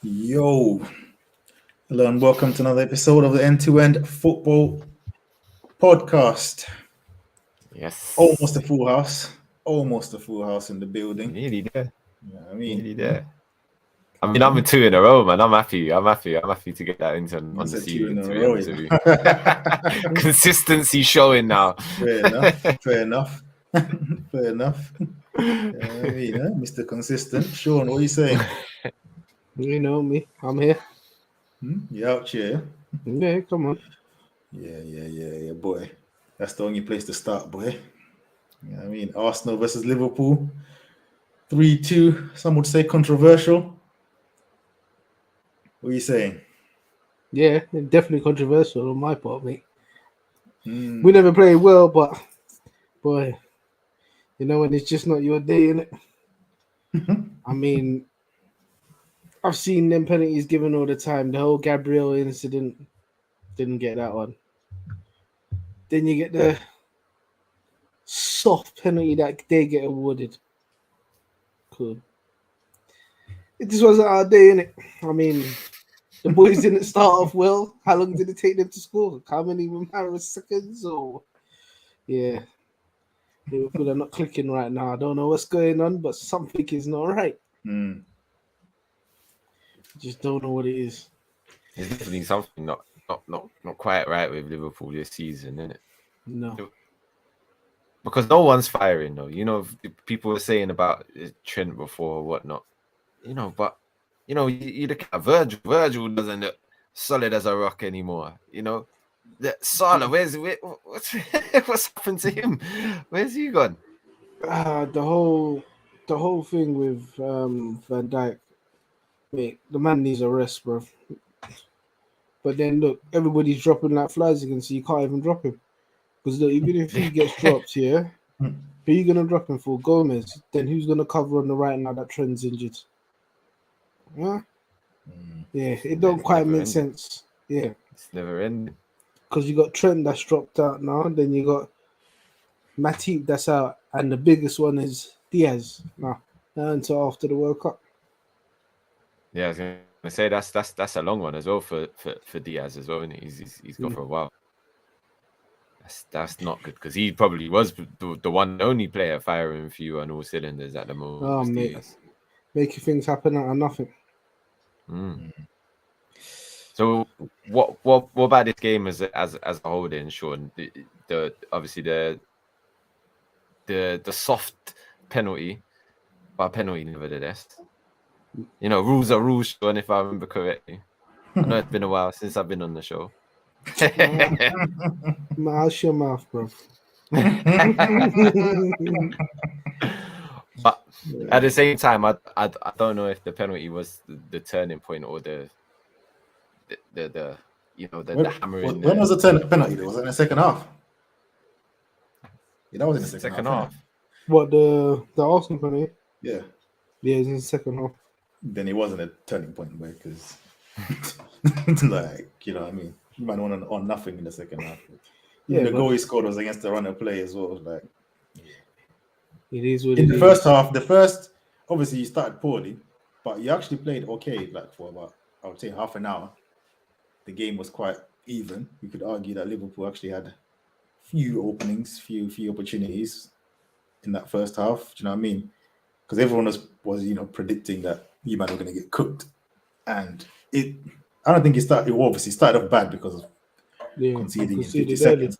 Yo, hello and welcome to another episode of the End-to-End Football Podcast. Yes. Almost a full house in the building. Nearly there. You know what I mean? Nearly there. I mean, I'm 2 in a row, man. I'm happy to get that into on the Said 2 season. in a To be row, honest with you. Consistency showing now. Fair enough. Fair enough. Mr. Consistent. Sean, what are you saying? You know me. I'm here. You out here? Yeah, come on. Yeah, boy. That's the only place to start, boy. You know what I mean? Arsenal versus Liverpool. 3-2. Some would say controversial. What are you saying? Yeah, definitely controversial on my part, mate. We never played well, but boy, you know when it's just not your day, innit? I mean, I've seen them penalties given all the time. The whole Gabriel incident didn't get that one. Then you get the soft penalty that they get awarded. Cool. It just wasn't our day, innit? I mean, the boys didn't start off well. How long did it take them to score? How many seconds? Or yeah, Liverpool are not clicking right now. I don't know what's going on, but something is not right. Just don't know what it is. There's definitely something not quite right with Liverpool this season, isn't it? No, because no one's firing though. You know, people were saying about Trent before or whatnot. You know, but you know, you look at Virgil. Virgil doesn't look solid as a rock anymore. You know, Salah, what's happened to him? Where's he gone? The whole thing with Van Dijk, mate, the man needs a rest, bro. But then look, everybody's dropping like flies again, so you can't even drop him. Because look, even if he gets dropped here, who are you gonna drop him for? Gomez. Then who's gonna cover on the right now that Trent's injured? Huh? Yeah, it don't quite make sense. Yeah, it's never ending. Because you got Trent that's dropped out now, then you got Matip that's out, and the biggest one is Diaz now until after the World Cup. Yeah, I was gonna say that's a long one as well for Diaz as well, and he's gone for a while. That's not good because he probably was the one and only player firing for you on all cylinders at the moment. Oh, mate, making things happen out of nothing. So what about this game as a whole then, Sean? The obviously the soft penalty, but penalty nevertheless. You know, rules are rules, Sean, if I remember correctly. I know it's been a while since I've been on the show. Hush your mouth, bro. But at the same time, I don't know if the penalty was the turning point or the hammering. When was the penalty? Was it in the second half? Yeah, that was in the second half. What, the Arsenal penalty? Yeah. Yeah, it was in the second half. Then it wasn't a turning point, because like, you know what I mean? You might want on nothing in the second half. Yeah, the goal he scored was against the runner play as well. Like, it is what in it the is. first half, obviously you started poorly, but you actually played okay, like for about, I would say, half an hour. The game was quite even. You could argue that Liverpool actually had few openings, few opportunities in that first half. Do you know what I mean? Because everyone was predicting that you might not going to get cooked, and I don't think it obviously started off bad because of conceding in 50 seconds,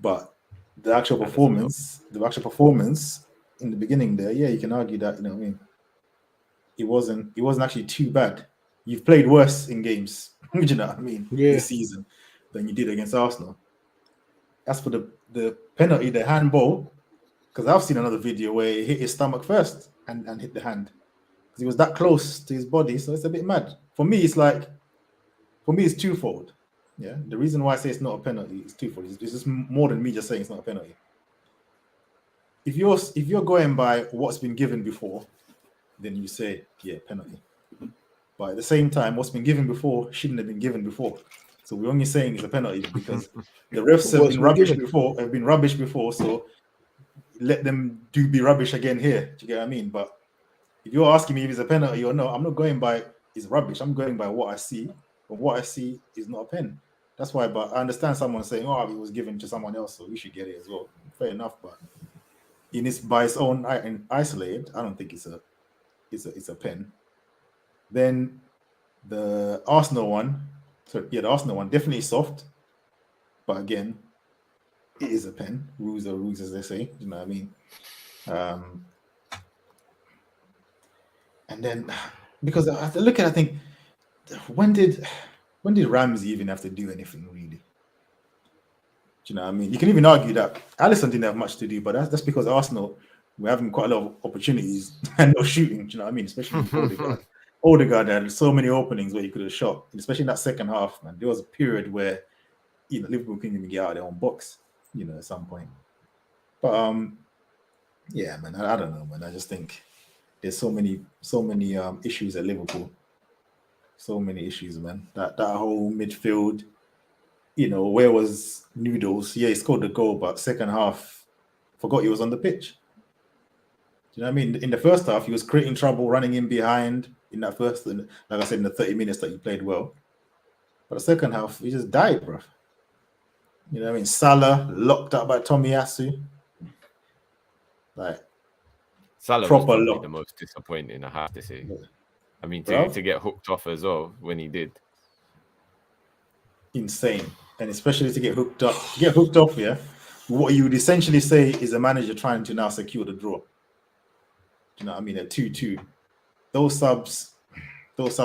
but the actual performance in the beginning there, yeah, you can argue that, you know what I mean, it wasn't actually too bad. You've played worse in games, you know what I mean, this season than you did against Arsenal. As for the penalty, the handball, because I've seen another video where he hit his stomach first and hit the hand because he was that close to his body, so it's a bit mad. For me, it's twofold. Yeah, the reason why I say it's not a penalty is twofold. It's just more than me just saying it's not a penalty. If you're going by what's been given before, then you say, yeah, penalty. But at the same time, what's been given before shouldn't have been given before. So we're only saying it's a penalty because the refs have been rubbish before. So let them be rubbish again here. Do you get what I mean? But if you're asking me if it's a penalty or no, I'm not going by is rubbish. I'm going by what I see, but what I see is not a pen. That's why. But I understand someone saying, "Oh, it was given to someone else, so we should get it as well." Fair enough, but in its by its own in isolated, I don't think it's a pen. Then the Arsenal one, the Arsenal one definitely soft, but again, it is a pen. Rules are rules, as they say. You know what I mean? And then because I have to look at, I think, when did Ramsey even have to do anything really? Do you know what I mean? You can even argue that Alisson didn't have much to do, but that's because Arsenal were having quite a lot of opportunities and no shooting. Do you know what I mean? Especially Odegaard. Odegaard had so many openings where he could have shot, especially in that second half. Man, there was a period where Liverpool couldn't even get out of their own box. At some point. But yeah, man, I don't know, man. I just think there's so many issues at Liverpool. So many issues, man. That whole midfield, where was Noodles? Yeah, he scored the goal, but second half, forgot he was on the pitch. Do you know what I mean? In the first half, he was creating trouble, running in behind in that first, like I said, in the 30 minutes that he played well. But the second half, he just died, bro. You know what I mean? Salah locked up by Tomiyasu. Like, Salah was proper probably lock. the most disappointing, I have to say. Yeah. I mean, Bruv. to get hooked off as well when he did. Insane. And especially to get hooked off, yeah. What you would essentially say is a manager trying to now secure the draw. Do you know what I mean? At 2-2. Those subs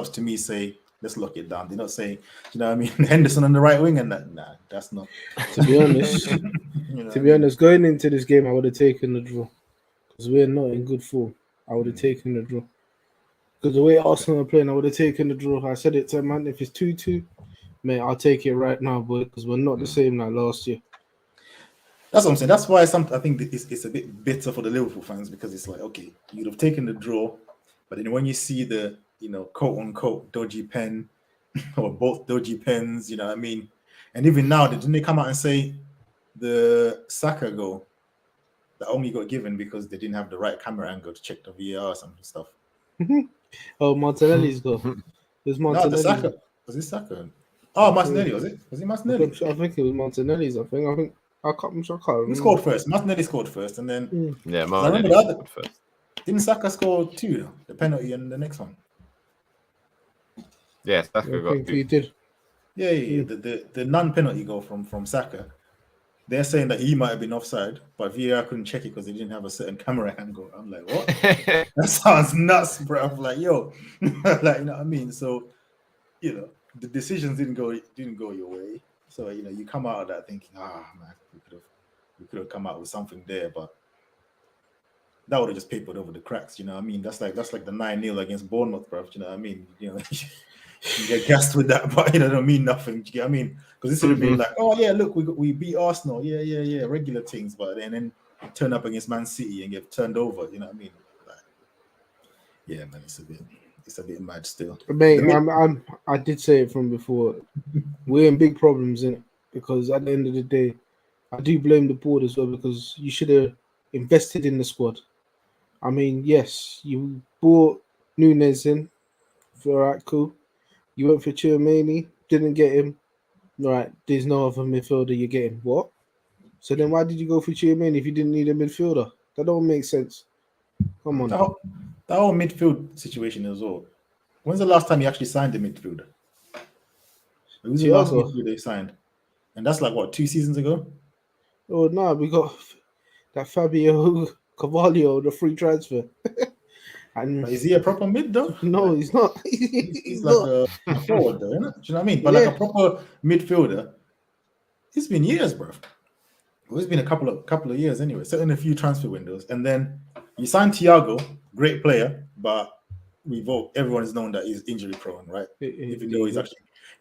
to me say, let's lock it down. They're not saying, you know what I mean? Henderson on the right wing and that. Nah, that's not. To be honest, going into this game, I would have taken the draw because we're not in good form. I would have taken the draw because the way Arsenal are playing, I would have taken the draw. I said it to man, if it's 2-2, mate, I'll take it right now, boy, because we're not the same like last year. That's what I'm saying. That's why I think it's a bit bitter for the Liverpool fans because it's like, okay, you'd have taken the draw, but then when you see the quote unquote dodgy pen or both dodgy pens, you know what I mean? And even now, didn't they come out and say the Saka goal that only got given because they didn't have the right camera angle to check the VAR or some stuff? Oh, Martinelli's goal. There's Martinelli. No, the Saka. Was it Saka? Oh, Martinelli, was it? Was it Martinelli? I think it was Martinelli's. I can't remember. Who scored first? Martinelli scored first, and then Yeah, Martinelli scored first. Didn't Saka score two though? The penalty and the next one. Yeah, Saka got two. He did. Yeah. The non-penalty goal from Saka. They're saying that he might have been offside, but VAR couldn't check it because they didn't have a certain camera angle. I'm like, what? That sounds nuts, bro. I'm like, yo, like, you know what I mean? So, the decisions didn't go your way. So, you come out of that thinking, man, we could have come out with something there, but that would have just papered over the cracks. You know what I mean? That's like the 9-0 against Bournemouth, bro. You know what I mean? You get gassed with that, but it don't mean nothing. Do you get what I mean? Because this would have been like, oh yeah, look, we beat Arsenal, yeah, regular things, but then turn up against Man City and get turned over. You know what I mean? Like, yeah, man, it's a bit mad still. Mate, I did say it from before. We're in big problems in it because at the end of the day, I do blame the board as well because you should have invested in the squad. I mean, yes, you bought Nunes in for all right, cool. You went for Tchouaméni, didn't get him. Right, there's no other midfielder you're getting. What? So then why did you go for Tchouaméni if you didn't need a midfielder? That don't make sense. Come on. That whole midfield situation as well. When's the last time you actually signed a midfielder? Who's the last midfielder they signed? And that's like, what, 2 seasons ago? Oh, no, we got that Fabio Carvalho, the free transfer. But is he a proper mid though? No, he's not. He's like a forward though, isn't it? Do you know what I mean? But like a proper midfielder, it's been years, bro. Well, it's been a couple of years anyway. So in a few transfer windows, and then you signed Thiago, great player, but everyone has known that he's injury prone, right? Even though he's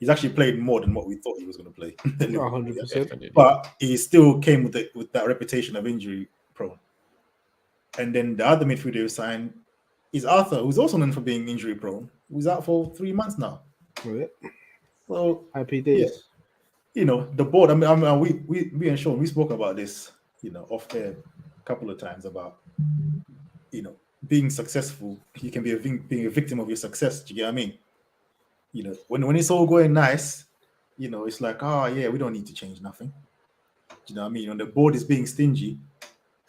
actually played more than what we thought he was going to play. 100%. But he still came with that reputation of injury prone. And then the other midfielder who signed is Arthur, who's also known for being injury prone, who's out for 3 months now. Right. So happy days. Yeah. The board. I mean, we and Sean, we spoke about this, off air a couple of times about, being successful. You can be being a victim of your success. Do you get what I mean? you know, when it's all going nice, you know, it's like, oh yeah, we don't need to change nothing. Do you know what I mean? When the board is being stingy,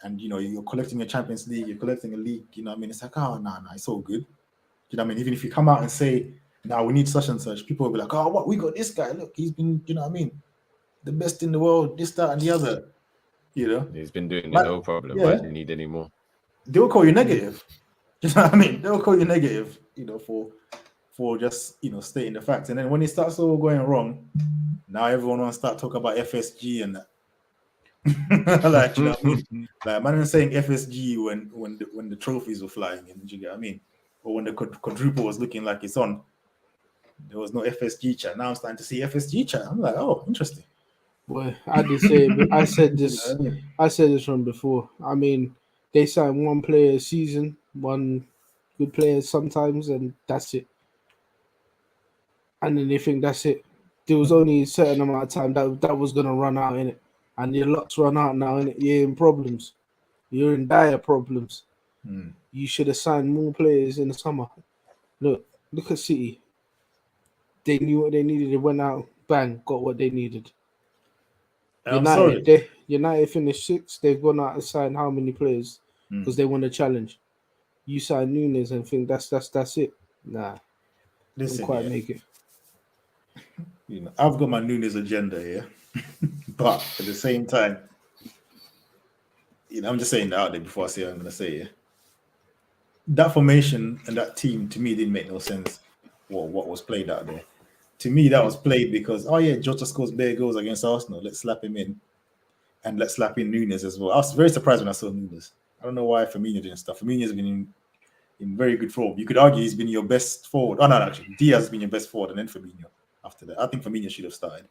and you know you're collecting a Champions League, you're collecting a league, you know what I mean? It's like, oh no, it's all good. You know what I mean? Even if you come out and say, now we need such and such, people will be like, oh, what, we got this guy, look, he's been, you know what I mean, the best in the world, this, that, and the other. You know, He's been doing it, But- no problem. yeah. Why do you need any more? They'll call you negative. You know what I mean? They'll call you negative, you know, for just, you know, stating the facts. And then when it starts all going wrong, now everyone wants to start talking about FSG and that. Like, you know what I mean? Like, man, I'm saying FSG when the trophies were flying in, do you get what I mean? Or when the quadruple was looking like it's on, there was no FSG chat. Now I'm starting to see FSG chat. I'm like, oh, interesting. Boy, I did say it, but I said this. You know what I mean? I said this from before. I mean, they sign one player a season, one good player sometimes, and that's it. And then they think that's it. There was only a certain amount of time that was gonna run out in it, and your luck's run out now. In it, you're in problems. You're in dire problems. Hmm. You should have signed more players in the summer. Look at City. They knew what they needed. They went out, bang, got what they needed. And I'm sorry. United finished sixth. They've gone out and signed how many players Hmm. because they won the challenge. You sign Nunes and think that's it. Nah, Listen, didn't quite yeah, make it. you know, I've got my Nunes agenda here, but at the same time, you know, I'm just saying that out there before I say what I'm going to say. Yeah, that formation and that team to me didn't make no sense. What was played out there? To me, that was played because Jota scores bare goals against Arsenal. Let's slap him in, and let's slap in Nunes as well. I was very surprised when I saw Nunes. I don't know why Firmino didn't stuff. Firmino's been in very good form. You could argue he's been your best forward. Oh no, actually, Diaz has been your best forward, and then Firmino after that. I think Firmino should have started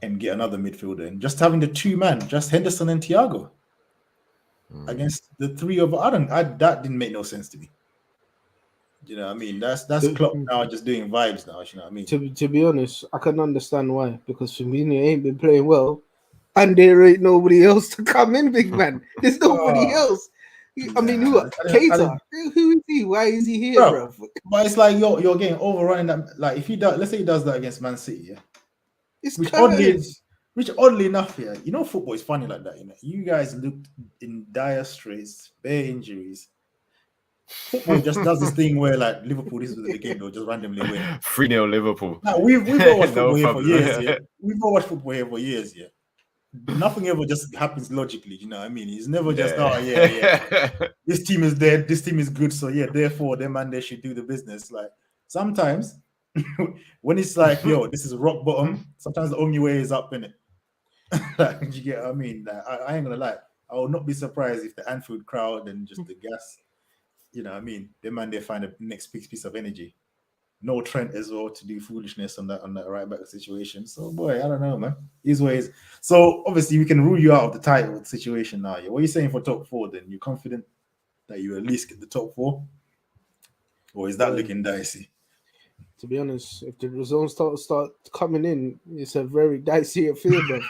and get another midfielder. And just having the two man, just Henderson and Thiago against the three of that didn't make no sense to me. You know what I mean? That's Klopp now just doing vibes now. You know what I mean? To be honest, I can understand why, because Firmino ain't been playing well, and there ain't nobody else to come in, big man. There's nobody else. I mean, who? I Keita. Who is he? Why is he here, Bro. bro? But it's like you're getting overrun. That like if he does, let's say he does that against Man City, yeah. It's Which curtains. oddly enough, yeah, you know, football is funny like that. You know, you guys looked in dire straits, bare injuries. Football just does this thing where like Liverpool, this was the game they'll just randomly win. 3-0 Liverpool. Now we've all watched No football here for problem. years, yeah. We've all watched football here for years, yeah. Nothing ever just happens logically, you know what I mean? It's never just this team is dead, this team is good, so yeah, therefore them and they should do the business. Like sometimes when it's like, yo, this is rock bottom, sometimes the only way is up in it. Like, you get what I mean? Like, I ain't gonna lie, I will not be surprised if the Anfield crowd and just the gas, you know what I mean, them and they find a next piece of energy. No Trent as well to do foolishness on that right back situation. So boy, I don't know, man. These ways. So obviously we can rule you out of the title situation now. Yeah. What are you saying for top four then? You confident that you at least get the top four? Or is that looking dicey? To be honest, if the results start coming in, it's a very dicey affair, bro.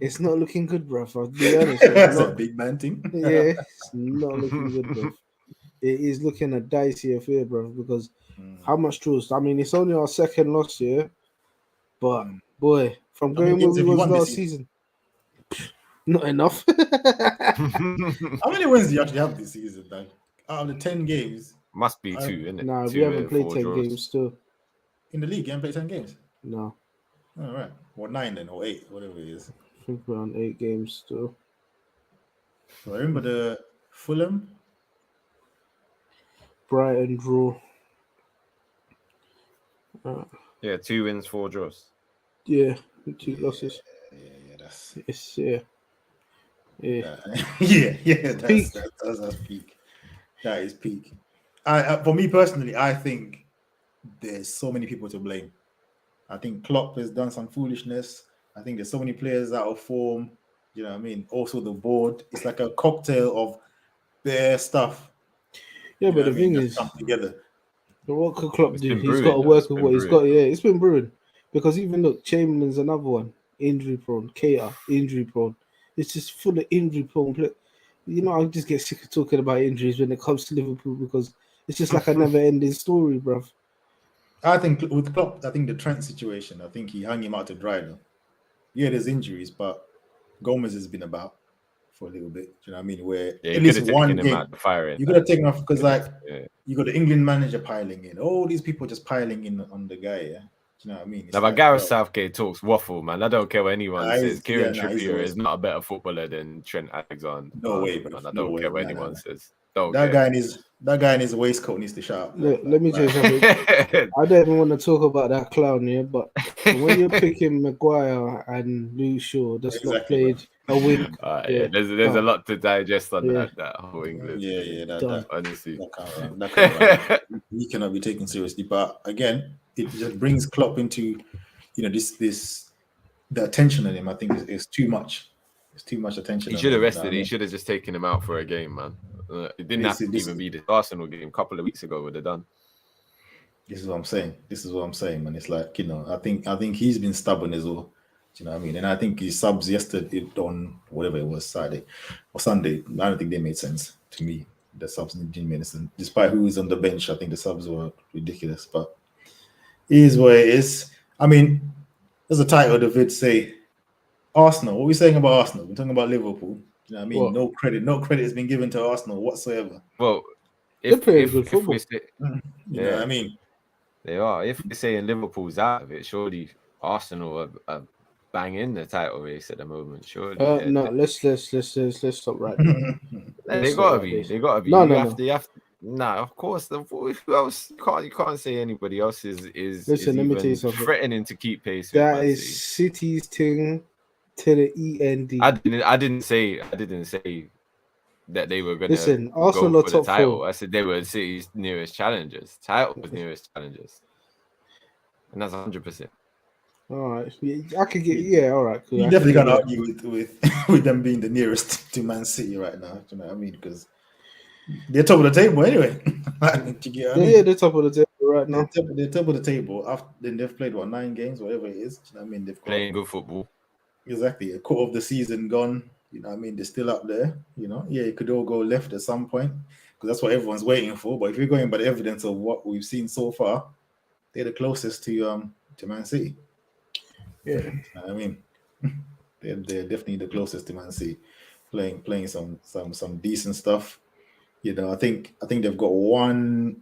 It's not looking good, bro. I'll be honest. That's a big man thing. Yeah, it's not looking good, bro. It is looking a dicey affair, bro, because how much trust? I mean, it's only our second loss here, but boy, from How many going where games we have you was won this last season, not enough. How many wins do you actually have this season? Like out of the 10 games Must be 2, isn't it? Nah, we 2 haven't played 4 10 draws. games still. in the league, you haven't played 10 games. No, All right. Or 9 then, or 8, whatever it is. I think we're on 8 games still. So I remember the Fulham. Brighton draw. Yeah, 2 wins, 4 draws. Yeah, 2 losses. Yeah, that's It's yeah. yeah, Peak. that's peak. That is peak. For me personally, I think there's so many people to blame. I think Klopp has done some foolishness. I think there's so many players out of form. You know what I mean? Also the board. It's like a cocktail of bare stuff. Yeah, You know but the what I mean? thing Just is, come together. what could Klopp It's do? been He's brewing, got to though. work It's with been what he's got. brewing. Yeah, it's been brewing. Because even look, Chamberlain's another one, injury prone. Keita, injury prone. It's just full of injury prone. You know, I just get sick of talking about injuries when it comes to Liverpool because it's just like a never ending story, bruv. I think with Klopp, I think the Trent situation, I think he hung him out to dry though. Yeah, there's injuries, but Gomez has been about for a little bit. Do you know what I mean? Where Yeah, at you could least have one taken him game out the firing. you could have taken off because like Yeah. you got the England manager piling in. All these people just piling in on the guy. Yeah, do you know what I mean? It's Now, but like, Gareth yo, Southgate talks waffle, man. I don't care what anyone says. Kieran he's the Trippier worst. is not a better footballer than Trent Alexander. No way, bro. Man. I No don't way. care what Nah, anyone nah. says. Don't That care. guy in his waistcoat needs to shout. Look, let me tell you something. I don't even want to talk about that clown here, but when you're picking Maguire and Luke Shaw, that's not Exactly, played a wink. Yeah, there's a done. lot to digest on Yeah. that whole England. Yeah, Done. Honestly. that can't run. He cannot be taken seriously. But again, it just brings Klopp into, this the attention on him. I think is too much. It's too much attention. He on should have him, rested. He should have just taken him out for a game, man. It didn't have to even be the Arsenal game. A couple of weeks ago would have done. This is what I'm saying. Man. It's like, I think he's been stubborn as well. Do you know what I mean? And I think his subs yesterday on whatever it was, Saturday or Sunday, I don't think they made sense to me. The subs didn't make sense. Despite who was on the bench, I think the subs were ridiculous. But it is what it is. I mean, there's a title of the vid say Arsenal. What are we saying about Arsenal? We're talking about Liverpool. You know what I mean? What? No credit has been given to Arsenal whatsoever. Well, They're playing good football. You know what I mean? They are. If we're saying Liverpool's out of it, surely Arsenal are banging the title race at the moment. Surely. No, let's stop right now. They gotta be. They gotta be. No. You have to. Nah, of course. Who else? You can't say anybody else is Listen, let me tell you even something. threatening to keep pace. With That Man is City. City's thing to the END. I didn't say that they were going Listen, to Arsenal go are for the top title. 4. I said they were City's nearest challengers. Title was nearest challengers, and that's 100%. All right, I could get all right. Cool. You definitely can't argue with them being the nearest to Man City right now. Do you know what I mean? Because they're top of the table anyway. They're top of the table right now. They're top of the table. After then, they've played 9 games, whatever it is. Do you know what I mean? They've got Playing good football. Exactly, a quarter of the season gone. You know what I mean? They're still up there. It could all go left at some point because that's what everyone's waiting for. But if you're going by the evidence of what we've seen so far, they're the closest to Man City. Yeah, you know what I mean, they're definitely the closest to Man City, playing some decent stuff. I think they've got a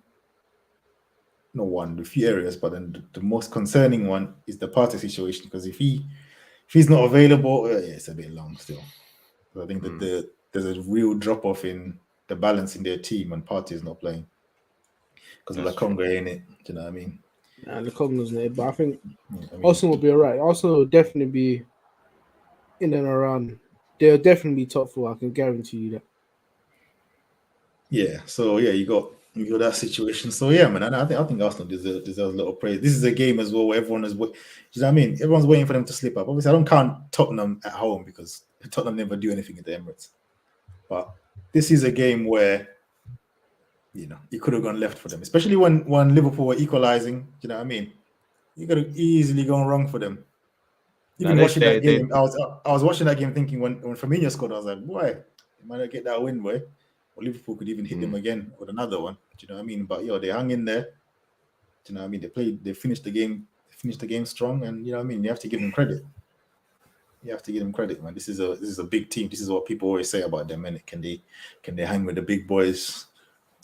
few areas, but then the most concerning one is the Partey situation because if he's not available, it's a bit long still. So I think that there's a real drop off in the balance in their team when Partey is not playing because of Lokonga in it. Do you know what I mean? Nah, Lokonga's there, but I think Arsenal will be alright. Arsenal will definitely be in and around. They'll definitely be top 4. I can guarantee you that. Yeah. So yeah, you got that situation. So yeah, man, I think Arsenal deserves a little praise. This is a game as well where everyone is. You know what I mean? Everyone's waiting for them to slip up. Obviously, I don't count Tottenham at home because Tottenham never do anything at the Emirates. But this is a game where it could have gone left for them, especially when Liverpool were equalizing. You know what I mean? You could have easily gone wrong for them. Even watching that game, I was watching that game thinking when Firmino scored, I was like, boy, they might not get that win, boy. Or Liverpool could even hit them again with another one. Do you know what I mean? But they hung in there. Do you know what I mean? They finished the game strong, and you know what I mean? You have to give them credit. Man. This is a big team. This is what people always say about them, and can they hang with the big boys?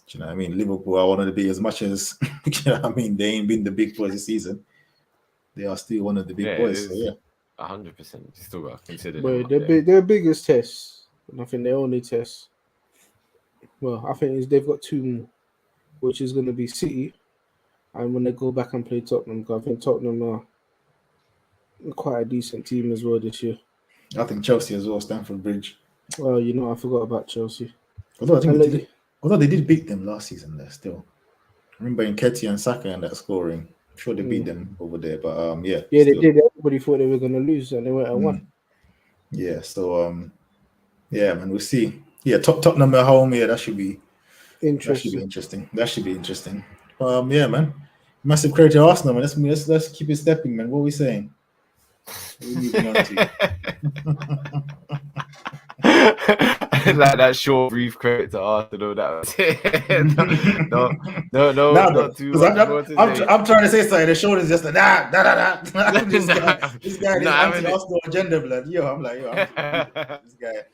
Do you know what I mean? Liverpool are one of the big, as much as you know what I mean, they ain't been the big boys this season. They are still one of the big boys. So yeah. 100%. Still got to consider them. Their biggest test, and I think their only test. Well, I think they've got 2 more, which is going to be City, and when they go back and play Tottenham, because I think Tottenham are quite a decent team as well this year. I think Chelsea as well, Stamford Bridge. Well, I forgot about Chelsea. Although they did beat them last season, there still. I remember Nketiah and Saka and that scoring. I'm sure they beat them over there, but yeah. Yeah, they did. Everybody thought they were going to lose, and they went and won. Yeah, so yeah, man, we'll see. Yeah, Tottenham at home. Yeah, that should be interesting. That should be interesting. Yeah, man. Massive credit to Arsenal, man. Let's keep it stepping, man. What are we saying? What are we moving on to? Like that short, brief credit to Arsenal. That was it. No, Nah, bro. not too 'Cause much more to say. I'm trying to say something. The shoulders just like this guy, this Nah, having it. anti-Arsenal agenda, blood. I'm this guy.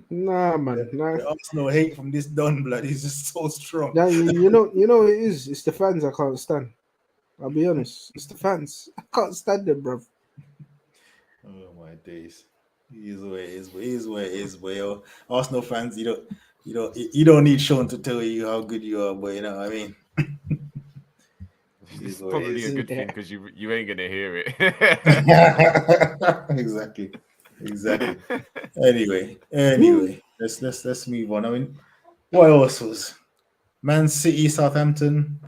Nah, man. Nah. The Arsenal hate from this Don blood is just so strong. Nah, you know what it is. It's the fans I can't stand. I'll be honest. It's the fans. I can't stand them, bro. Oh my days. It is where it is. It is where it is. Well, Arsenal fans, you don't need Sean to tell you how good you are, but you know what I mean. It's probably a good thing because you ain't gonna hear it. Exactly. Anyway, let's move on. I mean, what else was Man City, Southampton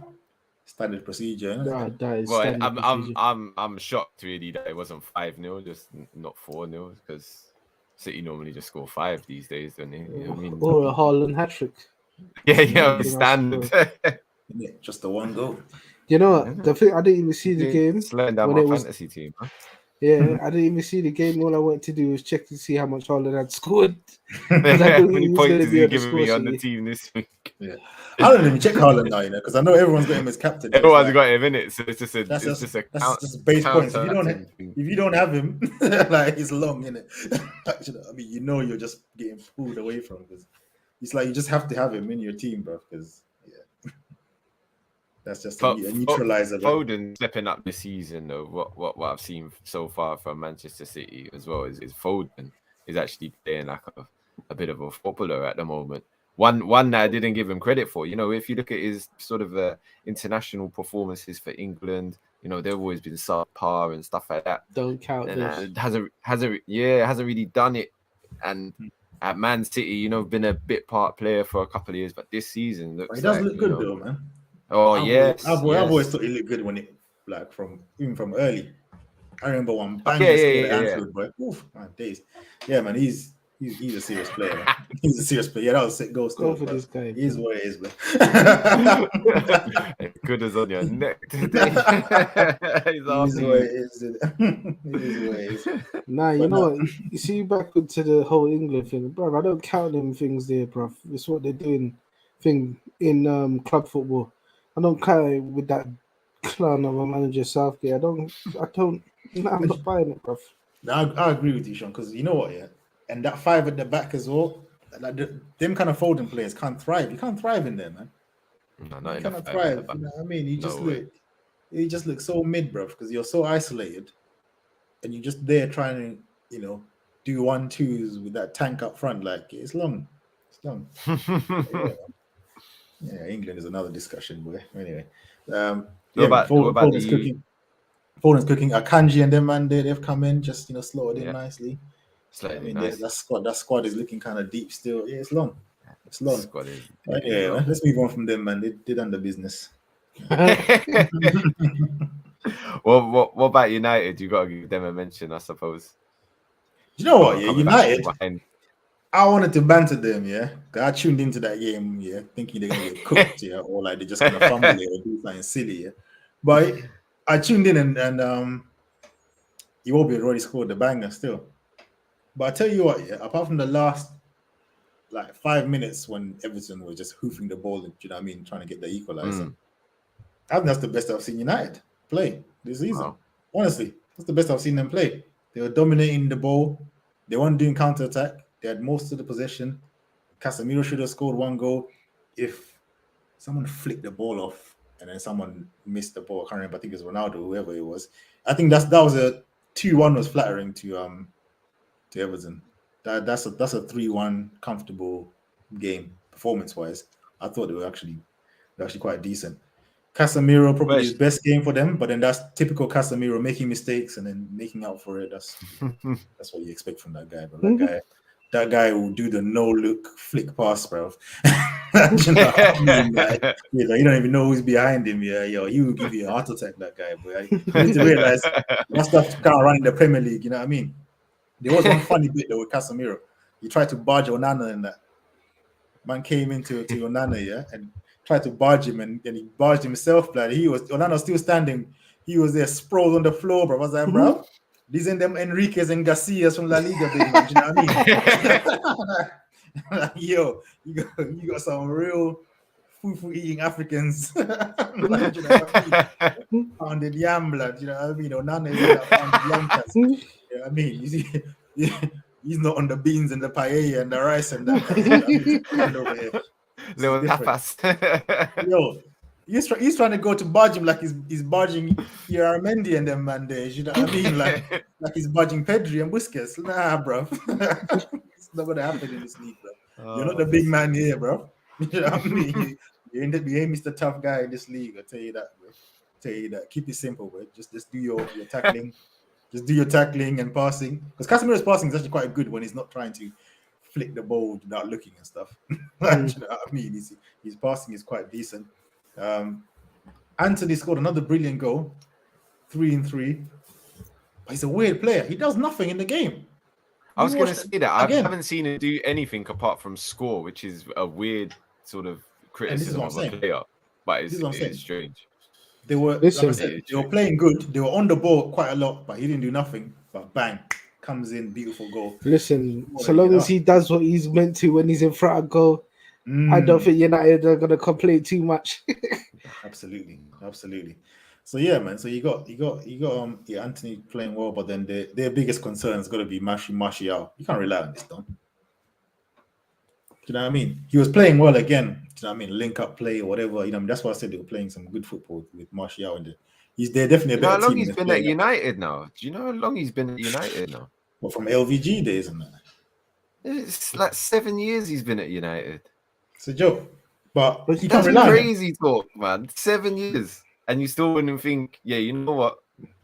standard procedure? Nah, that is Well, standard procedure. I'm shocked really that it wasn't 5-0, just not 4-0, because City normally just score 5 these days, don't they? You know what I mean? Or a Haaland hat trick. Yeah, standard. Yeah, just the one goal. You know what? The thing I didn't even see the game. Slowing down when my it was- fantasy team. Huh? Yeah, I didn't even see the game. All I wanted to do was check to see how much Haaland had scored. How knew many he was points gonna is be he on the giving me score on the sheet. team this week? I don't even check Haaland now, because I know everyone's got him as captain. Everyone's got him in it, so it's just a That's it's just a that's just base points. If counter-attacking you don't have him, like it's long, innit? I mean, you're just getting pulled away from, because it's like you just have to have him in your team, bro. Because that's just a neutralizer. Foden stepping up this season, though. What I've seen so far from Manchester City as well is Foden is actually playing like a bit of a footballer at the moment. One that I didn't give him credit for. You know, if you look at his sort of international performances for England, you know, they've always been subpar and stuff like that. Don't count And those. hasn't really done it. And at Man City, you know, been a bit part player for a couple of years, but this season looks He does like, look good though, man. Oh, I've always thought he looked good when even from early. I remember one bang at Anfield, boy. Oof, man, days. Yeah, man, he's a serious player. Man. He's a serious player. Yeah, that was a sick goal. Go for this guy. He is what it is, man. Good as on your neck today. He's what it is. It is what it is. Nah, you know what? You see, back to the whole England thing, bro. I don't count them things there, bro. It's what they're doing thing in club football. I don't count it with that clown of a manager Southgate. I'm not buying it, bro. I agree with you, Sean, because you know what, yeah, and that 5 at the back as well. Like them kind of folding players can't thrive. You can't thrive in there, man. No, you cannot thrive. You know what I mean? You just look so mid, bro, because you're so isolated, and you're just there trying to, do 1-2s with that tank up front. Like it's long. Yeah, England is another discussion, boy. Anyway, Foden's cooking. Foden's cooking. Akanji and them, man, they've come in, just slot it in nicely. Nice. That squad is looking kind of deep still. Yeah, it's long. Yeah, let's move on from them, man. They done the business. Well, what about United? You got to give them a mention, I suppose. You know what? Yeah, United. I wanted to banter them, yeah. I tuned into that game, yeah, thinking they're gonna get cooked, yeah, or like they're just gonna fumble it or do something silly, yeah. But I tuned in and Iwobi had already scored the banger still. But I tell you what, yeah, apart from the last 5 minutes when Everton was just hoofing the ball, you know what I mean, trying to get the equalizer. I think that's the best I've seen United play this season. Wow. Honestly, that's the best I've seen them play. They were dominating the ball. They weren't doing counter-attack. They had most of the possession. Casemiro should have scored 1 goal. If someone flicked the ball off and then someone missed the ball, I can't remember, I think it was Ronaldo, whoever it was. I think that was a 2-1 was flattering to Everton. That's a 3-1 comfortable game performance-wise. I thought they were actually quite decent. Casemiro probably his best game for them, but then that's typical Casemiro, making mistakes and then making out for it. That's what you expect from that guy. But that guy will do the no-look flick pass, bro. You know what I mean? You don't even know who's behind him. Yeah, he will give you a heart attack. That guy, boy. You need to realize that stuff can't run in the Premier League. You know what I mean? There was one funny bit though with Casemiro. He tried to barge Onana in that. Man came into Onana, yeah, and tried to barge him, and he barged himself. Onana still standing. He was there sprawled on the floor, bro. I was like, bro, These ain't them Enriquez and Garcias from La Liga, big man. Do you know what I mean? Like, yo, you got some real fufu eating Africans. Like, do you know what I mean? Pounded yam blood, you know what I mean? Or none is that pounded yam cast. You know what I mean? You see, he's not on the beans and the paella and the rice and that. You know what I mean? He's cooking over here. Little different. tapas. Yo, he's trying to go to barge him like he's barging Mendy and them man there. You know what I mean? Like he's barging Pedri and Busquets. Nah, bro. It's not gonna happen in this league, bro. You're not the big man here, bro. You know what I mean? You ain't Mr. Tough guy in this league. I'll tell you that, bro. Tell you that. Keep it simple, bro. Just do your tackling. Just do your tackling and passing. Because Casemiro's passing is actually quite good when he's not trying to flick the ball without looking and stuff. You know what I mean? His passing is quite decent. Anthony scored another brilliant goal, 3-3. But he's a weird player. He does nothing in the game. I was going to say that. I again. haven't seen him do anything apart from score, which is a weird sort of criticism of a player. But it's strange. They were, like I said, they were playing good. They were on the ball quite a lot, but he didn't do nothing. But bang, comes in, beautiful goal. Listen, so long as he does what he's meant to when he's in front of goal, I don't think United are going to complain too much. Absolutely. So yeah, man. So you got Anthony playing well, but then their biggest concern is got to be Martial. You can't rely on this, Don. Do you know what I mean? He was playing well again. Do you know what I mean? Link up play or whatever. You know, that's why I said they were playing some good football with Martial in there. They're definitely a better team. How long he's been at United now? Do you know how long he's been at United now? Well, from LVG days and that. It's like 7 years he's been at United. It's a joke. But you That's can't rely on it. crazy talk, man. 7 years. And you still wouldn't think, yeah, you know what?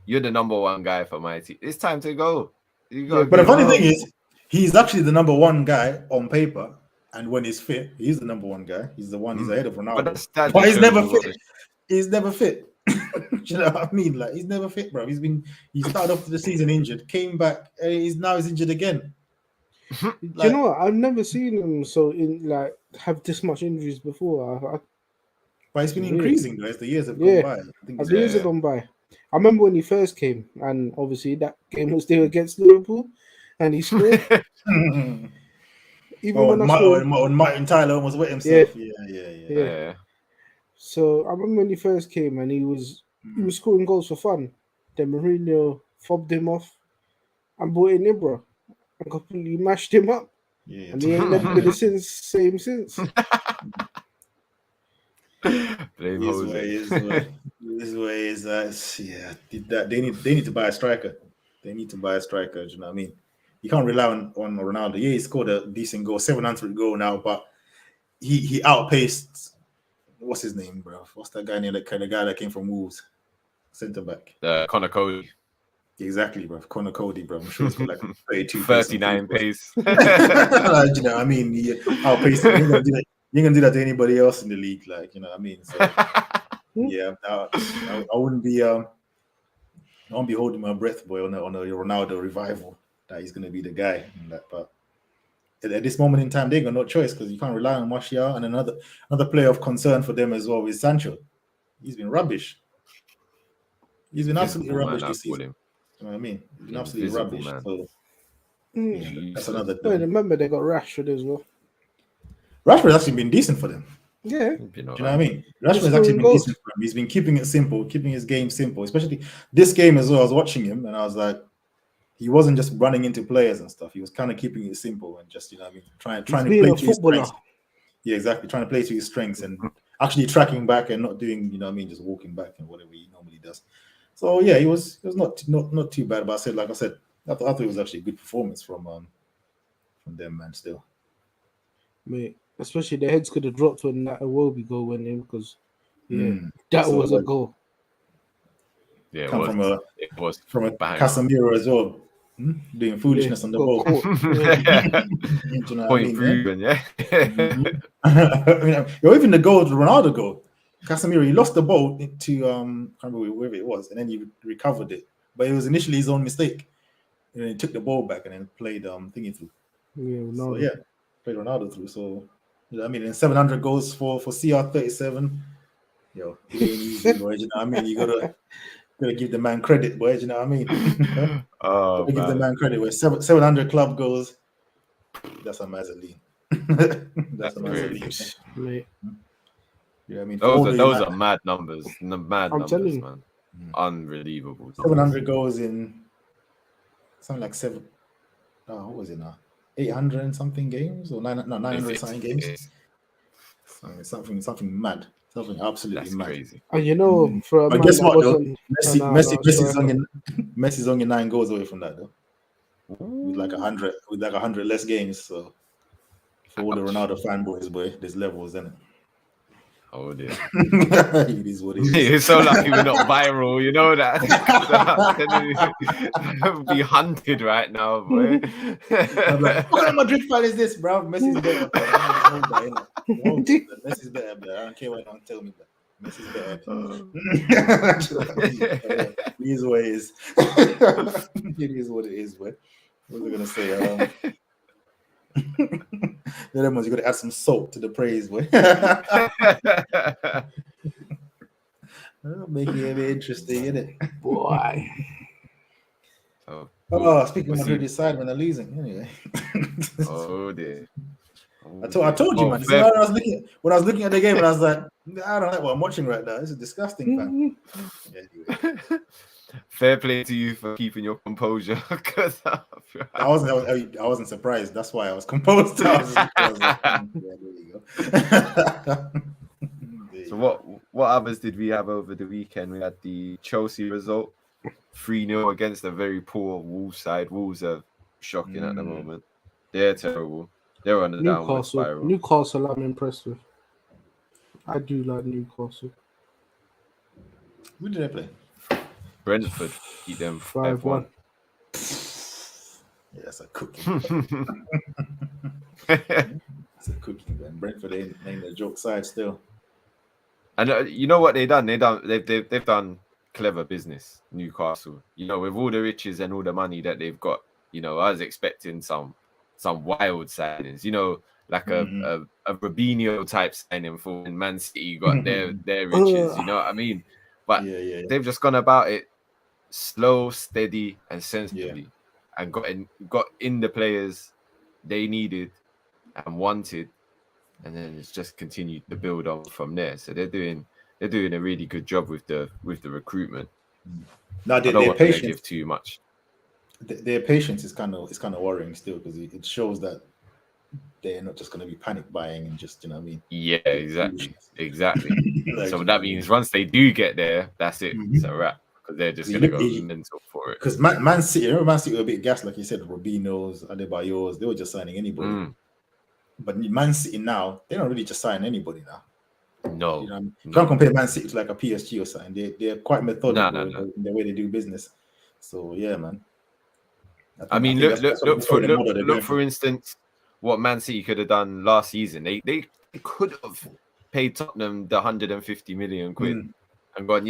You're the number one guy for my team. It's time to go. But the funny thing is, he's actually the number one guy on paper. And when he's fit, he's the number one guy. He's the one. He's ahead of Ronaldo. But he's never fit. He's never fit. Do you know what I mean? Like, he's never fit, bro. He started off the season injured, came back, he's injured again. Do you know what? I've never seen him have this much injuries before. But it's been increasing though as the years have gone by. As the years have gone by. I remember when he first came, and obviously that game was still against Liverpool, and he scored. Even when Martin Tyler almost wet himself. Yeah. So I remember when he first came and he was scoring goals for fun. Then Mourinho fobbed him off and brought in Ibra and completely mashed him up. Yeah, and he ain't never been the same since. Blame Jose. This way is they need to buy a striker. They need to buy a striker. Do you know what I mean? You can't rely on Ronaldo. Yeah, he scored a decent goal, 700 goal now, but he outpaced what's his name, bro? What's that guy named? The guy that came from Wolves, centre back. Conor Cody. Exactly, bro. Conor Cody, bro. I'm sure he's got like 39 pace. You know what I mean? He outpaced. You ain't gonna do that to anybody else in the league, like, you know what I mean? So yeah, I wouldn't be I won't be holding my breath, boy, on a Ronaldo revival that he's gonna be the guy in that. But at this moment in time, they got no choice because you can't rely on Martial. And another player of concern for them as well is Sancho. He's been rubbish. He's been absolutely rubbish this season. You know what I mean? He's been absolutely rubbish. Man. So that's another thing. Remember they got Rashford as well. Rashford's actually been decent for them. Yeah. Do you know what I mean? Rashford's actually been decent for him. He's been keeping it simple, keeping his game simple, especially this game as well. I was watching him and I was like, he wasn't just running into players and stuff. He was kind of keeping it simple and just, you know what I mean, trying to play to his strengths. Yeah, exactly. Trying to play to his strengths and actually tracking back and not doing, you know what I mean, just walking back and whatever he normally does. So yeah, he was not too bad. But like I said, I thought it was actually a good performance from them, man. Still, mate. Especially the heads could have dropped when that Iwobi goal went in because that was a goal. Yeah, it was from a Casemiro as well, doing foolishness on the ball. You know Point proven, yeah. Even the goal, the Ronaldo goal, Casemiro, he lost the ball to I can't remember wherever it was, and then he recovered it. But it was initially his own mistake. And then he took the ball back and then played thingy through. Yeah, Ronaldo. So, yeah, played Ronaldo through. So you know, I mean, and 700 goals for CR37. Yo, it ain't easy, boy. You know what I mean? You Gotta give the man credit, boy. Do you know what I mean? Oh, Gotta give the man. man credit. Where 700 club goals, that's a Mazzoline. That's a crazy. Mazzoline. Mate, You know what I mean? For all Those the are mad numbers. Mad I'm telling numbers, you. man. Unbelievable. 700 goals in something like what was it now? 800 and something games or 900 something games. Something mad. Something absolutely That's mad. crazy. And you know, for a But man guess that what though? wasn't Messi's only 9 goals away from that though. With like 100 less games. So for all the Ronaldo fanboys, boy, there's levels in it. Oh dear. It is what it is. You're so lucky we're not viral, you know that. Be hunted right now, boy. I'm like, what kind of Madrid fan is this, bro? Messi's better. Messi's better, bro. I don't care what anyone tell me, but Messi's better. It is what it is. It is what it is, boy. What was I gonna say? The other ones, you gotta add some salt to the praise, boy. Make it a bit interesting, innit? boy. So, Speaking of Madrid side when they're losing, anyway. oh dear. I told you, man. See, when I was looking at the game, and I was like, I don't like what I'm watching right now. This is disgusting, fam. Anyway. Fair play to you for keeping your composure. I wasn't surprised. That's why I was composed. I was like, yeah, there you go. So what others did we have over the weekend? We had the Chelsea result, 3-0 against a very poor Wolves side. Wolves are shocking at the moment. They're terrible. They're on the downward spiral. Newcastle, I'm impressed with. I do like Newcastle. Who did I play? Brentford beat them 5-1. Yeah, that's a cooking. That's a cooking, man. Brentford ain't a joke side still. And you know what they've done? They've done clever business. Newcastle, you know, with all the riches and all the money that they've got, you know, I was expecting some wild signings. You know, like a Robinho type signing for when Man City got their riches. You know what I mean? But they've just gone about it slow, steady, and sensibly, and got in the players they needed and wanted, and then it's just continued to build on from there. So they're doing a really good job with the recruitment. Now I don't want to give too much. Their patience is kind of worrying still, because it shows that they're not just going to be panic buying and just, you know what I mean? Yeah, exactly. Like, So that means once they do get there, that's it. It's a wrap, because they're just going to go mental for it. Because Man City, remember Man City were a bit gassed, like you said, Robinho's, Adebayor's, they were just signing anybody. But Man City now, they don't really just sign anybody now. No. You know what I mean? You can't compare Man City to like a PSG or something. They're quite methodical in the way they do business. So yeah, man. I mean, look for instance, what Man City could have done last season. They could have paid Tottenham the 150 million quid and gone,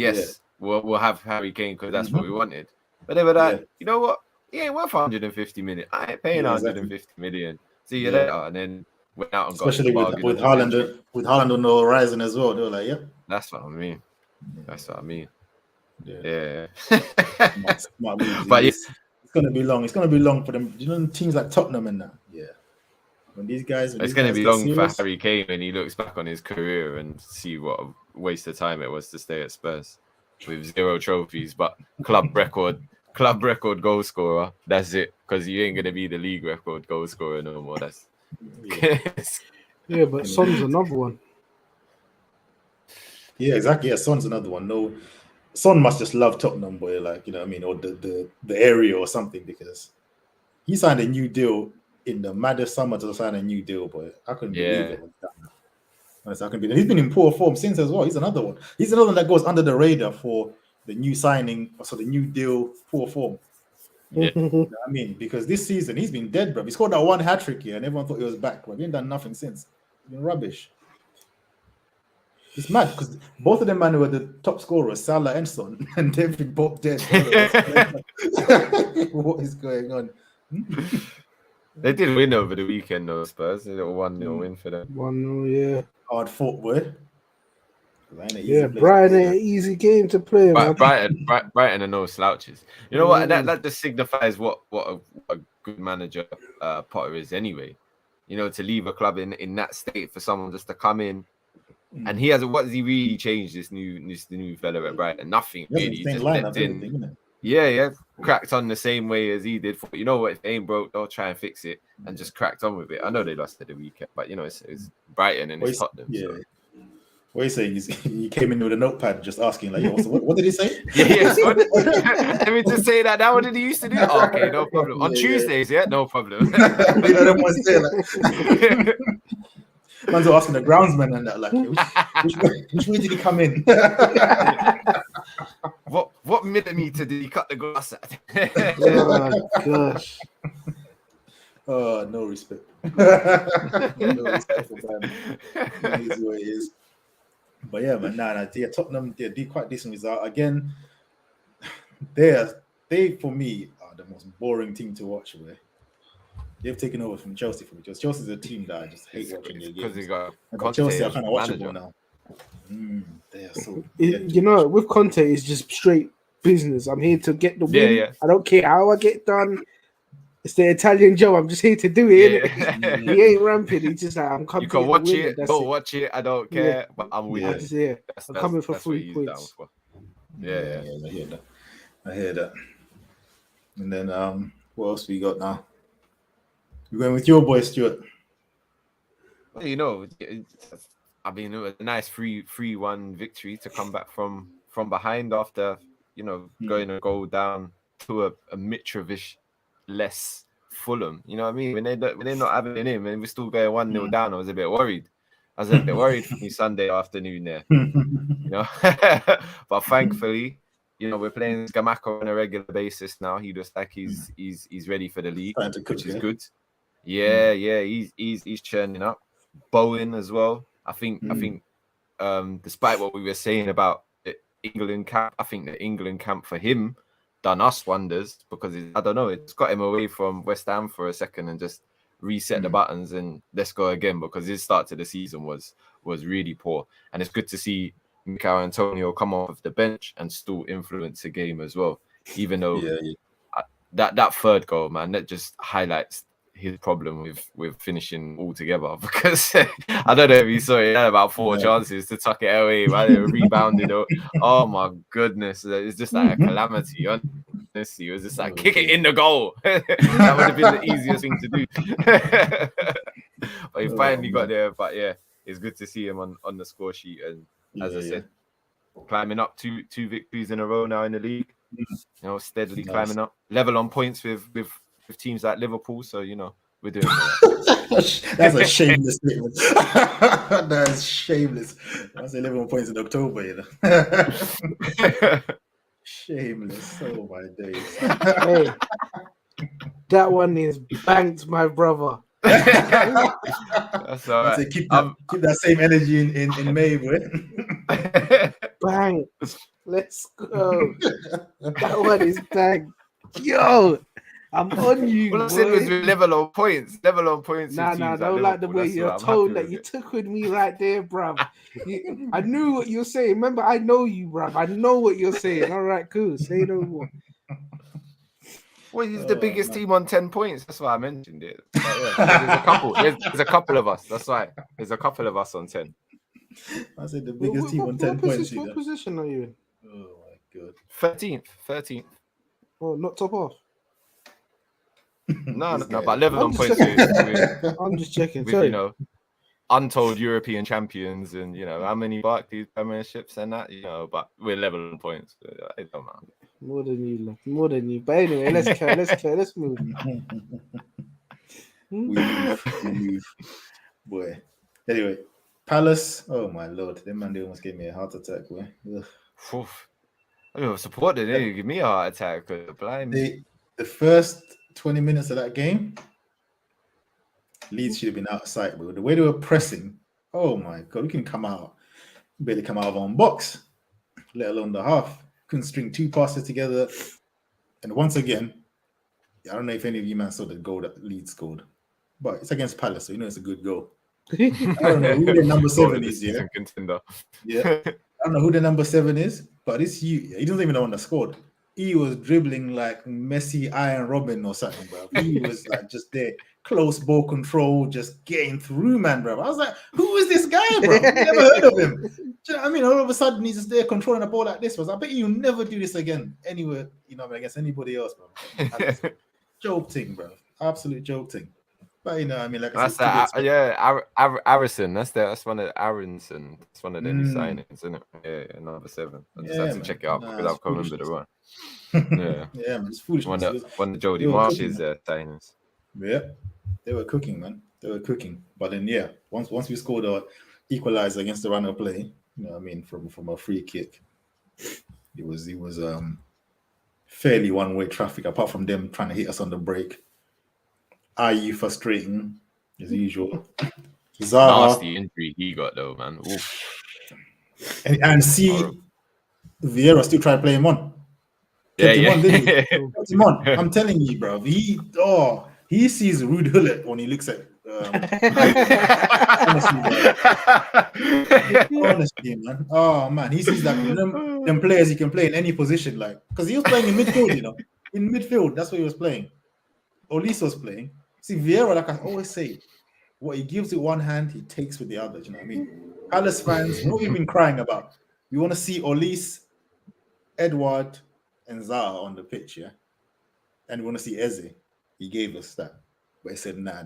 we'll have Harry Kane because that's what we wanted. But they were like, you know what? He ain't worth 150 million. I ain't paying 150 million. See you later. And then went out and especially got with Haaland on the horizon as well. They were like, that's what I mean. Yeah. Smart moves. But it's gonna be long. It's gonna be long for them. You know, teams like Tottenham and that. Yeah. When these guys, it's going to be long for Harry Kane when he looks back on his career and see what a waste of time it was to stay at Spurs with 0 trophies, but club record goal scorer. That's it, because you ain't going to be the league record goal scorer no more. That's but Son's another one. Yeah, exactly. Yeah, Son's another one. No, Son must just love Tottenham, boy. Like, you know what I mean, or the area or something, because he signed a new deal in the maddest summer to sign a new deal, boy. I couldn't believe it. Honestly, I couldn't believe it. He's been in poor form since as well. He's another one. He's another one that goes under the radar for the new signing, so the new deal, poor form. Yeah. You know what I mean, because this season he's been dead, bro. He scored that one hat trick here, and everyone thought he was back, bro. He ain't done nothing since. He's been rubbish. It's mad because both of them, man, were the top scorers, Salah and Son, and they've been both dead. What is going on? They did win over the weekend, though, Spurs. A little 1-0 win for them. 1-0, yeah. Hard fought, boy. ain't an easy Yeah, place to Brighton play, ain't an easy game to play, man. Brighton are no slouches. You know what? Mm. That just signifies what a good manager Potter is anyway. You know, to leave a club in that state for someone just to come in, and he hasn't. What has he really changed? This new fella at Brighton? Nothing He has really. the He same just lineup, stepped in. everything, isn't it? Yeah, cracked on the same way as he did. You know what? If it ain't broke, don't try and fix it, and just cracked on with it. I know they lost at the weekend, but you know it's Brighton and it's Tottenham. Yeah. So. What are you saying? He came in with a notepad just asking, like, yo, so what did he say? Yes. Let me just say that. What did he used to do? Oh, okay, no problem. On Tuesdays, no problem. You know, them ones there, like, man's asking the groundsman and that, like, which way did he come in? What millimeter did he cut the glass at? Oh gosh. Oh, no respect. No respect for Bam. It is what it is. But yeah, man, yeah, Tottenham, they did quite decent result. Again, they for me are the most boring team to watch. Where they've taken over from Chelsea for me. Because Chelsea's a team that I just hate watching their because games. they got But Chelsea are kind of manager. watchable now. They are so. You know, with Conte, it's just straight business. I'm here to get the win. Yeah. I don't care how I get done. It's the Italian job. I'm just here to do it. Yeah. He ain't ramping. He's just like, I'm coming. You can watch it. That's Don't watch it. I don't care. But I'm I'm winning. just here. I'm coming for that's what 3 he's points. down for. Yeah. I hear that. And then what else we got now? We're going with your boy Stuart. Well, you know, I mean, it was a nice 3-1 victory to come back from behind after, you know, going a goal down to a Mitrovic less Fulham. You know what I mean? When they're not having it in and we're still going 1-0 down, I was a bit worried. For me Sunday afternoon there. You know, but thankfully, you know, we're playing Scamacca on a regular basis now. He looks like he's ready for the league, which is good. Yeah, he's churning up. Bowen as well. I think despite what we were saying about the England camp, I think the England camp for him done us wonders because I don't know, it's got him away from West Ham for a second and just reset the buttons and let's go again, because his start to the season was really poor, and it's good to see Mikel Antonio come off the bench and still influence the game as well, even though that third goal, man, that just highlights his problem with finishing altogether, because I don't know if you saw it, he had about 4 chances to tuck it away, right? It rebounded. Oh my goodness, it's just like a calamity. Honestly, it was just like kick it in the goal. That would have been the easiest thing to do. But he finally got there. But yeah, it's good to see him on the score sheet, and as I said, climbing up two victories in a row now in the league. You know, steadily climbing up, level on points with teams like Liverpool. So you know, we're doing that. That's a shameless statement. That's shameless. I say 11 points in October, you know. Shameless. Oh my days. Hey, that one is banked, my brother. That's all right. I say keep that same energy in May, boy. Bang. Let's go. That one is bang. Yo, I'm on you. All I said was with level on points. Nah, don't like the way you're told that you took with me right there, bruv. I knew what you're saying. Remember, I know you, bruv. I know what you're saying. All right, cool. Say no more. Well, he's the biggest team on 10 points. That's why I mentioned it. There's a couple of us. That's right. There's a couple of us on 10. I said the biggest team on 10 points. What position are you in? Oh my god. 13th. Oh, not top off. No, but level on points. I'm just checking. With, you know, untold European champions and, you know, how many Barclays premierships and that, you know, but we're level on points. It don't matter. More than you, love. More than you. But anyway, let's move. We move. Boy. Anyway, Palace. Oh my lord. Them man, they almost gave me a heart attack, boy. I mean, supported it. Give me a heart attack. The first 20 minutes of that game, Leeds should have been outside, but the way they were pressing, oh my god, we can barely come out of our own box, let alone the half. Couldn't string 2 passes together. And once again, I don't know if any of you man saw the goal that Leeds scored, but it's against Palace, so you know it's a good goal. I don't know who the number 7 is, yeah. Contender. Yeah. I don't know who the number 7 is, but it's you. He doesn't even know when they scored. He was dribbling like Messi, Iron Robin or something, bro. He was like just there, close ball control, just getting through, man, bro. I was like, who is this guy, bro? Never heard of him. Do you know what I mean? All of a sudden, he's just there controlling the ball like this. I bet you'll never do this again anywhere, against anybody else, bro. Joke thing, bro. Absolute joke thing. But I mean, like I said, Arison. That's one of Aronson. That's one of the new signings, isn't it? Yeah, number 7. I just had to check it out because I can't remember the one. Yeah, yeah, man, it's foolish. One of Jody Marsh's signings. Yeah, they were cooking, man. They were cooking. But then, yeah, once we scored our equalizer against the run of play, from a free kick, it was fairly one-way traffic. Apart from them trying to hit us on the break. Ayew frustrating as usual. Zaha, nasty injury he got though, man. Oof. And see, Vieira still try to play him on. Kept him on. I'm telling you, bro. He sees Ruud Gullit when he looks at. Honestly, man. Oh man, he sees that them players he can play in any position, like because he was playing in midfield, in midfield. That's what he was playing. Olise was playing. See, Vieira, like I always say, what he gives with one hand, he takes with the other. Do you know what I mean? Palace fans, what we've been crying about. We want to see Olise, Edouard, and Zaha on the pitch, yeah? And we want to see Eze. He gave us that. But he said, nah.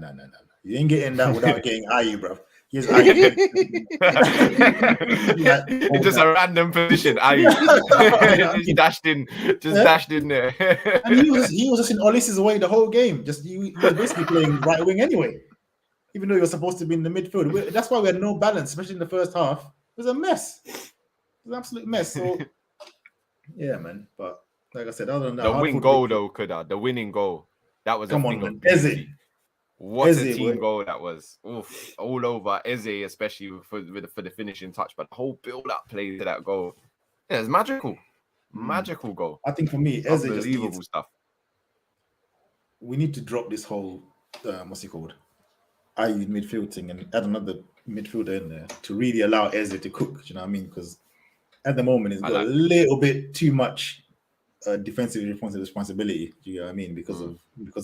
You ain't getting that without getting Ayew, bro. Here's Ayew. It's just a random position. Ayew. He dashed in there. And he was just in Olise's way the whole game. He was basically playing right wing anyway. Even though he was supposed to be in the midfield. That's why we had no balance, especially in the first half. It was a mess. It was an absolute mess. So, yeah, man. But like I said, other than that, the winning goal. That was come a on, thing man. Eze. What a team goal that was. Oof, all over Eze, especially for the finishing touch, but the whole build-up play to that goal. Yeah, it's magical. Magical goal. I think for me, Eze unbelievable stuff. We need to drop this whole what's it called? Ayew midfield thing and add another midfielder in there to really allow Eze to cook. Do you know what I mean? Because at the moment, he's got a little bit too much defensive responsibility. Do you know what I mean? Because of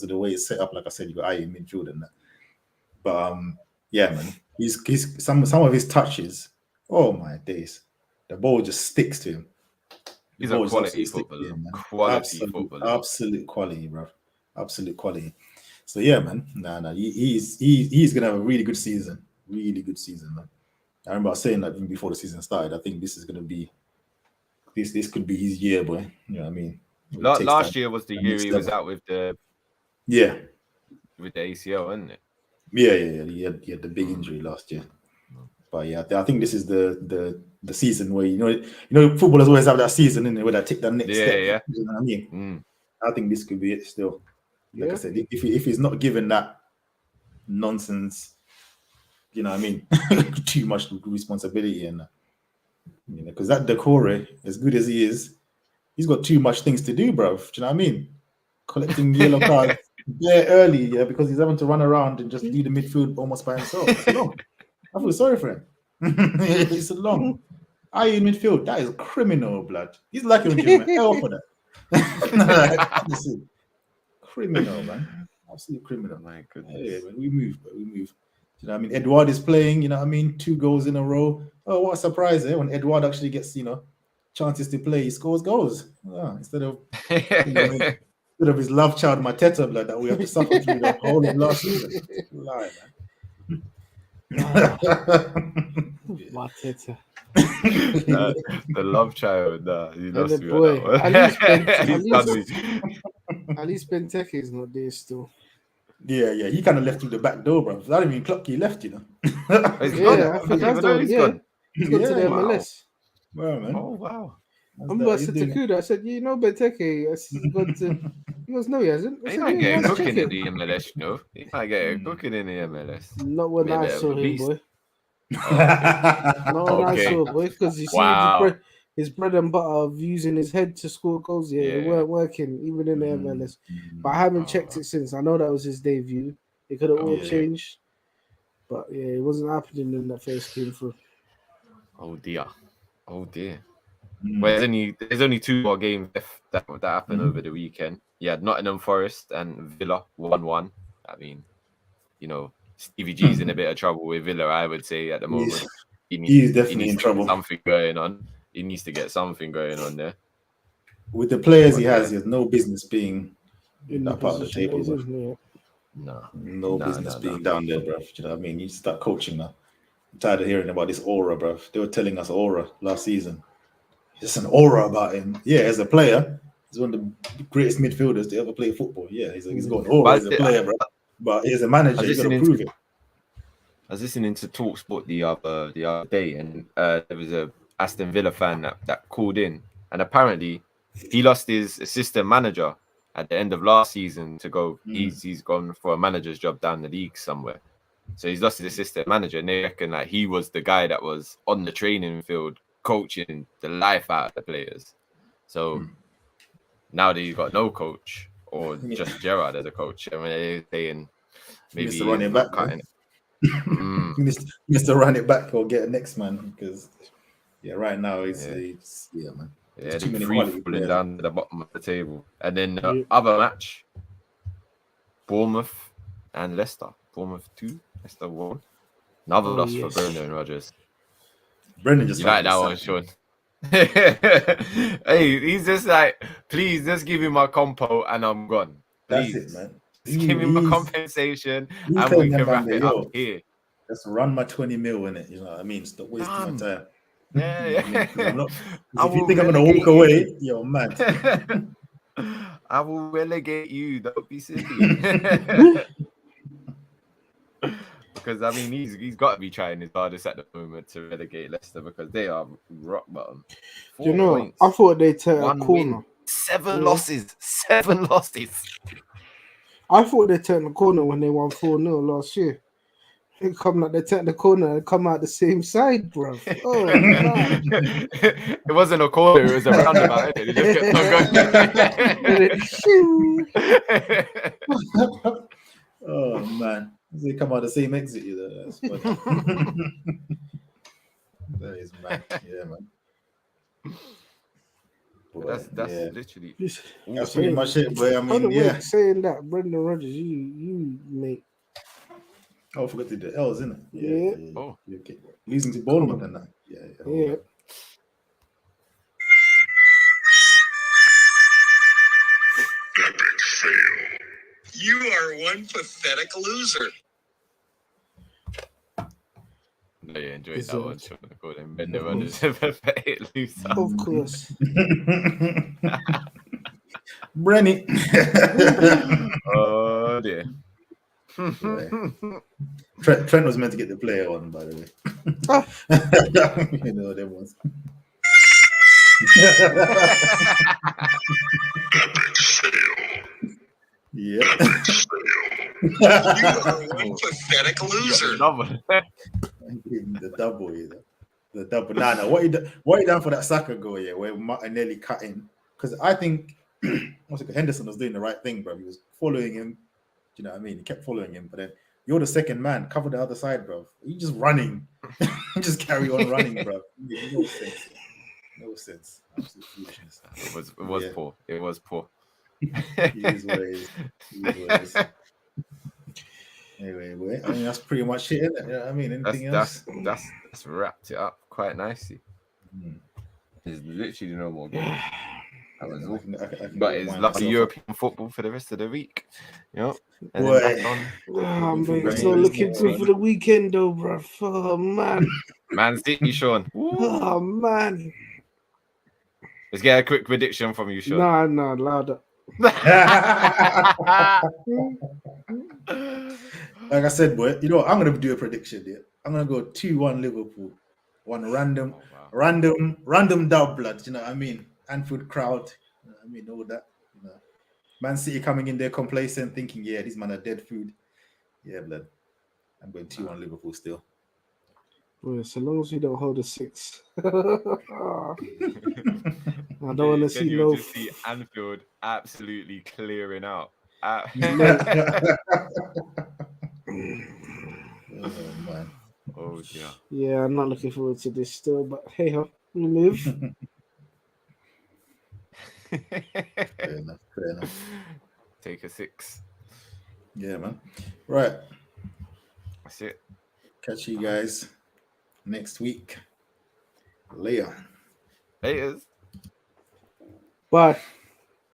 the way it's set up. Like I said, you got Ayew midfield and that. But yeah, man, he's some of his touches. Oh my days, the ball just sticks to him. He's a quality footballer. Absolute quality, bro. Absolute quality. So yeah, man. He's gonna have a really good season. Really good season, man. I remember saying that even before the season started. I think this is gonna be this could be his year, boy. You know what I mean? Last year was the year he was out with the ACL, wasn't it? Yeah. He had the big injury last year. But yeah, I think this is the season where you know footballers always have that season, innit, where they take that next step. Yeah. You know what I mean? I think this could be it still. Like I said, if he's not given that nonsense, you know what I mean, too much responsibility and because that Decore, as good as he is, he's got too much things to do, bro. Do you know what I mean? Collecting yellow cards early, because he's having to run around and just do the midfield almost by himself. It's long. I feel sorry for him. It's long. Ayew in midfield, that is criminal, blood. He's lucky to give him an L for that. Honestly. Criminal, man. Absolute criminal. My goodness. Yeah, man, we move. You know what I mean? Edouard is playing, you know what I mean? 2 goals in a row. Oh, what a surprise, when Edouard actually gets, chances to play, he scores goals. Instead of his love child Mateta blood that we have to suffer through the whole of last season. Lie, man. Mateta. The love child, you lost me boy. on that one. At least Benteke is not there still. Yeah, he kind of left through the back door, bro. I didn't even clock he left, He's gone. He's gone to the MLS. Wow, man. Oh, wow. I said to Kuda, I said, Benteke, he goes, no, he hasn't. He might get cooking in the MLS, He might get cooking in the MLS. Not when I saw him, boy. Not when I saw him, boy. Because you see his bread and butter of using his head to score goals, it weren't working, even in the MLS. But I haven't checked it since. I know that was his debut. It could have all changed. But yeah, it wasn't happening in that first game through. Oh dear. Oh dear. Mm. Well, there's only 2 more games left that happened Mhm. over the weekend. You had Nottingham Forest and Villa 1-1. I mean, you know, Stevie G's in a bit of trouble with Villa, I would say, at the moment. He's definitely in to trouble. get something going on. He needs to get something going on there. With the players he But has, he has no business being In the that part of the position table. he's Bro. in, yeah. No. No business being down there, bro. Do you know what I mean? You start coaching now. I'm tired of hearing about this aura, bro. They were telling us aura last season. There's an aura about him. Yeah, as a player, he's one of the greatest midfielders to ever play football. Yeah, he's got an aura as a player, bro. But as a manager, you got to prove it. I was listening to TalkSport the other day, and there was a Aston Villa fan that called in, and apparently he lost his assistant manager at the end of last season to go. He's gone for a manager's job down the league somewhere. So he's lost his assistant manager, and they reckon like he was the guy that was on the training field coaching the life out of the players. So now that he's got no coach or just Gerrard as a coach, I mean, they're saying maybe he's running back, cutting it. Needs to run it back or get a next man because right now it's man. Yeah, too many free quality falling players. down to the bottom of the table. And then the other match, Bournemouth and Leicester. Bournemouth 2, Leicester 1. Another loss for Brendan Rodgers. Brendan just you like that one, Sean? Hey, he's just like, please, just give me my compo and I'm gone. Please. That's it, man. Just give me my compensation and we can wrap it up here. Just run my 20 mil in it. You know what I mean? Stop wasting my time. Yeah. If you think I'm gonna walk away, you're mad. I will relegate you. Don't be silly. Because I mean, he's got to be trying his hardest at the moment to relegate Leicester because they are rock bottom. 4 points, I thought they turned a corner. Win, 7 losses. 7 losses. I thought they turned the corner when they won 4-0 last year. They turned the corner and come out the same side, bro. Oh, man. It wasn't a corner, it was a roundabout. It just kept on going. Oh, man. They come out the same exit, you know. That's funny. That is mad. Yeah, man. Boy, that's literally that's pretty much it, boy. I mean, saying that, Brendan Rodgers, you mate. Oh, I forgot to do the L's, isn't it? Yeah. Oh, okay. Losing to Bournemouth and that. Yeah. Epic fail. You are one pathetic loser. No, you enjoyed that one, Sean. Gordon Bender on his pathetic loser. Of course. Brenny. Oh dear. Trent was meant to get the player on, by the way. You know them ones. Yeah. You are one pathetic loser. The double, the double. Nah. What you done for that Saka goal? Yeah, where Martinelli cut in? Because I think Henderson was doing the right thing, bro. He was following him. Do you know what I mean? He kept following him, but then you're the second man. Cover the other side, bro. You just running. Just carry on running, bro. No sense. No sense. Absolute foolishness. It was poor. It was poor. It is what it is. Anyway, I mean that's pretty much it, isn't it? You know what I mean, anything else? That's wrapped it up quite nicely. There's literally no more games. But it's lovely European football for the rest of the week. You know? I'm still looking through for the weekend though, bro. Oh man. Man City, Sean. Oh man. Let's get a quick prediction from you, Sean. Nah, louder. Like I said, boy, you know what? I'm gonna do a prediction here. I'm gonna go 2-1 Liverpool. One random dub blood, you know what I mean? Anfield crowd, you know what I mean, all that. You know. Man City coming in there complacent, thinking, yeah, these man are dead food. Yeah, blood. I'm going 2-1 Liverpool still. Well, so long as we don't hold a 6. I don't want to see no. Just see Anfield absolutely clearing out. Oh, man. Oh dear. Yeah, I'm not looking forward to this still, but hey ho. We live. Fair enough. Fair enough. Take a 6. Yeah, man. Right. That's it. Catch you guys next week. Later. Haters. But